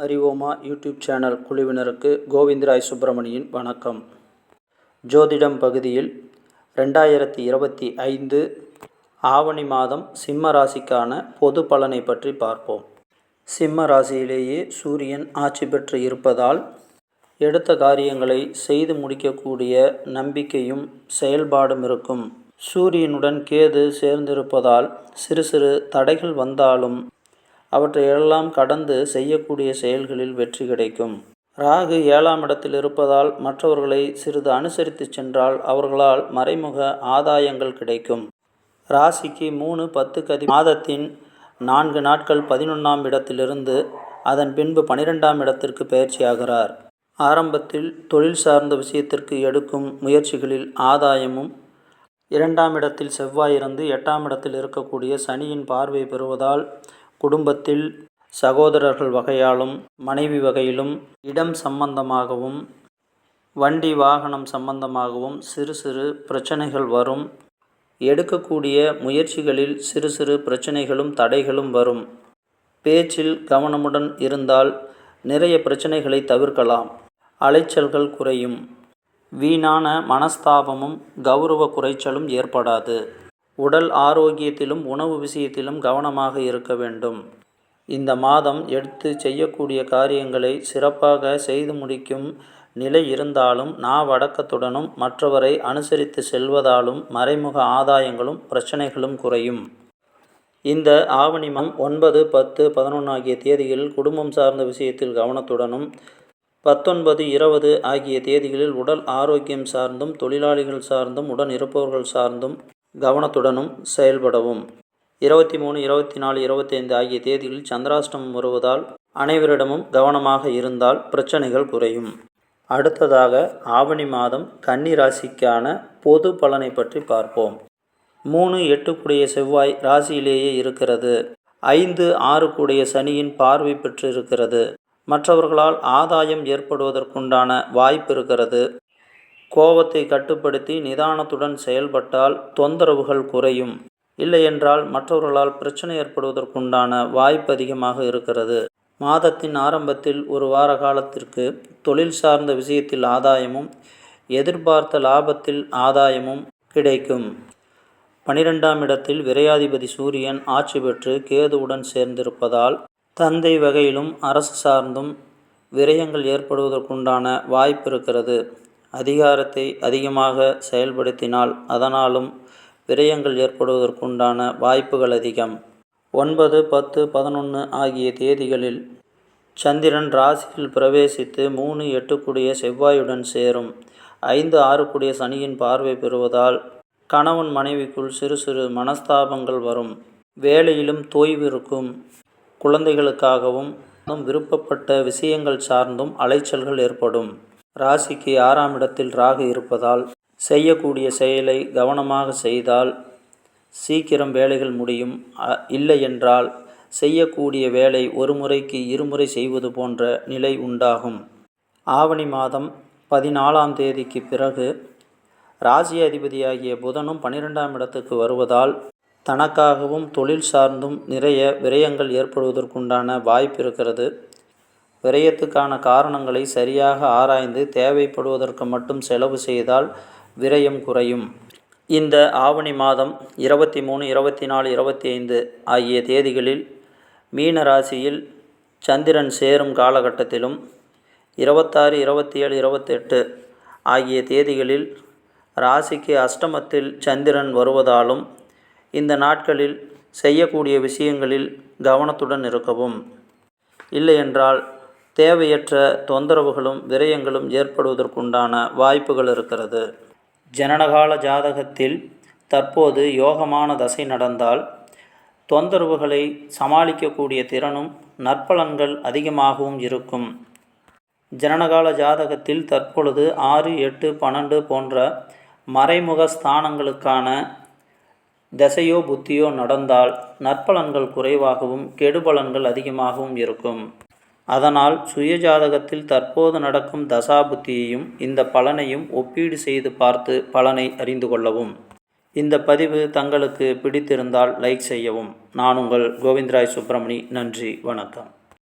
அறிவோமா YouTube channel குழுவினருக்கு கோவிந்தராய் சுப்பிரமணியின் வணக்கம். ஜோதிடம் பகுதியில் 2025 ஆவணி மாதம் சிம்ம ராசிக்கான பொது பலனை பற்றி பார்ப்போம். சிம்ம ராசியிலேயே சூரியன் ஆட்சி பெற்று இருப்பதால் எடுத்த காரியங்களை செய்து முடிக்கக்கூடிய நம்பிக்கையும் செயல்பாடும் இருக்கும். சூரியனுடன் கேது சேர்ந்திருப்பதால் சிறு சிறு தடைகள் வந்தாலும் அவற்றையெல்லாம் கடந்து செய்யக்கூடிய செயல்களில் வெற்றி கிடைக்கும். ராகு 7ஆம் இடத்தில் இருப்பதால் மற்றவர்களை சிறிது அனுசரித்து சென்றால் அவர்களால் மறைமுக ஆதாயங்கள் கிடைக்கும். ராசிக்கு 3-10 மாதத்தின் 4 நாட்கள் 11ஆம் இடத்திலிருந்து அதன் பின்பு 12ஆம் இடத்திற்கு பயிற்சியாகிறார். ஆரம்பத்தில் தொழில் சார்ந்த விஷயத்திற்கு எடுக்கும் முயற்சிகளில் ஆதாயமும், 2ஆம் இடத்தில் செவ்வாய் இருந்து 8ஆம் இடத்தில் இருக்கக்கூடிய சனியின் பார்வை பெறுவதால் குடும்பத்தில் சகோதரர்கள் வகையாலும் மனைவி வகையிலும் இடம் சம்பந்தமாகவும் வண்டி வாகனம் சம்பந்தமாகவும் சிறு சிறு பிரச்சனைகள் வரும். எடுக்கக்கூடிய முயற்சிகளில் சிறு சிறு பிரச்சனைகளும் தடைகளும் வரும். பேச்சில் கவனமுடன் இருந்தால் நிறைய பிரச்சனைகளை தவிர்க்கலாம். அலைச்சல்கள் குறையும். வீணான மனஸ்தாபமும் கௌரவ குறைச்சலும் ஏற்படாது. உடல் ஆரோக்கியத்திலும் உணவு விஷயத்திலும் கவனமாக இருக்க வேண்டும். இந்த மாதம் எடுத்து செய்யக்கூடிய காரியங்களை சிறப்பாக செய்து முடிக்கும் நிலை இருந்தாலும் நாவடக்கத்துடனும் மற்றவரை அனுசரித்து செல்வதாலும் மறைமுக ஆதாயங்களும் பிரச்சனைகளும் குறையும். இந்த ஆவணி மாதம் 9, 10, 11 ஆகிய தேதிகளில் குடும்பம் சார்ந்த விஷயத்தில் கவனத்துடனும், 19, 20 ஆகிய தேதிகளில் உடல் ஆரோக்கியம் சார்ந்தும் தொழிலாளிகள் சார்ந்தும் உடன் இருப்பவர்கள் சார்ந்தும் கவனத்துடனும் செயல்படவும். 23, 24, 25 ஆகிய தேதிகளில் சந்திராஷ்டமம் வருவதால் அனைவரிடமும் கவனமாக இருந்தால் பிரச்சனைகள் குறையும். அடுத்ததாக ஆவணி மாதம் கன்னி ராசிக்கான பொது பலனை பற்றி பார்ப்போம். 3, 8 கூடிய செவ்வாய் ராசியிலேயே இருக்கிறது. 5, 6 கூடிய சனியின் பார்வை பெற்று இருக்கிறது. மற்றவர்களால் ஆதாயம் ஏற்படுவதற்குண்டான வாய்ப்பு இருக்கிறது. கோபத்தை கட்டுப்படுத்தி நிதானத்துடன் செயல்பட்டால் தொந்தரவுகள் குறையும். இல்லையென்றால் மற்றவர்களால் பிரச்சனை ஏற்படுவதற்குண்டான வாய்ப்பு அதிகமாக இருக்கிறது. மாதத்தின் ஆரம்பத்தில் ஒரு வார காலத்திற்கு தொழில் சார்ந்த விஷயத்தில் ஆதாயமும் எதிர்பார்த்த லாபத்தில் ஆதாயமும் கிடைக்கும். 12ஆம் இடத்தில் விரையாதிபதி சூரியன் ஆட்சி பெற்று கேதுவுடன் சேர்ந்திருப்பதால் தந்தை வகையிலும் அரசு சார்ந்தும் விரயங்கள் ஏற்படுவதற்குண்டான வாய்ப்பு இருக்கிறது. அதிகாரத்தை அதிகமாக செயல்படுத்தினால் அதனாலும் விரயங்கள் ஏற்படுவதற்குண்டான வாய்ப்புகள் அதிகம். 9, 10, 11 ஆகிய தேதிகளில் சந்திரன் ராசியில் பிரவேசித்து 3, 8 கூடிய செவ்வாயுடன் சேரும். 5, 6 கூடிய சனியின் பார்வை பெறுவதால் கணவன் மனைவிக்குள் சிறு சிறு மனஸ்தாபங்கள் வரும். வேலையிலும் தொய்வு இருக்கும். குழந்தைகளுக்காகவும் விருப்பப்பட்ட விஷயங்கள் சார்ந்தும் அலைச்சல்கள் ஏற்படும். ராசிக்கு 6ஆம் இடத்தில் ராகு இருப்பதால் செய்யக்கூடிய செயலை கவனமாக செய்தால் சீக்கிரம் வேலைகள் முடியும். இல்லையென்றால் செய்யக்கூடிய வேலை ஒரு முறைக்கு இருமுறை செய்வது போன்ற நிலை உண்டாகும். ஆவணி மாதம் 14ஆம் தேதிக்கு பிறகு ராசி அதிபதியாகிய புதனும் 12ஆம் இடத்துக்கு வருவதால் தனக்காகவும் தொழில் சார்ந்தும் நிறைய விரயங்கள் ஏற்படுவதற்குண்டான வாய்ப்பு இருக்கிறது. விரயத்துக்கான காரணங்களை சரியாக ஆராய்ந்து தேவைப்படுவதற்கு மட்டும் செலவு செய்தால் விரயம் குறையும். இந்த ஆவணி மாதம் 23, 24, 25 ஆகிய தேதிகளில் மீன ராசியில் சந்திரன் சேரும் காலகட்டத்திலும் 26, 27, 28 ஆகிய தேதிகளில் ராசிக்கு அஷ்டமத்தில் சந்திரன் வருவதாலும் இந்த நாட்களில் செய்யக்கூடிய விஷயங்களில் கவனத்துடன் இருக்கவும். இல்லையென்றால் தேவையற்ற தொந்தரவுகளும் விரயங்களும் ஏற்படுவதற்குண்டான வாய்ப்புகள் இருக்கிறது. ஜனனகால ஜாதகத்தில் தற்போது யோகமான தசை நடந்தால் தொந்தரவுகளை சமாளிக்கக்கூடிய திறனும் நற்பலன்கள் அதிகமாகவும் இருக்கும். ஜனனகால ஜாதகத்தில் தற்பொழுது 6, 8, 12 போன்ற மறைமுக ஸ்தானங்களுக்கான தசையோ புத்தியோ நடந்தால் நற்பலன்கள் குறைவாகவும் கெடுபலன்கள் அதிகமாகவும் இருக்கும். அதனால் சுயஜாதகத்தில் தற்போது நடக்கும் தசாபுத்தியையும் இந்த பலனையும் ஒப்பீடு செய்து பார்த்து பலனை அறிந்து கொள்ளவும். இந்த பதிவு தங்களுக்கு பிடித்திருந்தால் லைக் செய்யவும். நான் உங்கள் கோவிந்தராய் சுப்பிரமணி. நன்றி, வணக்கம்.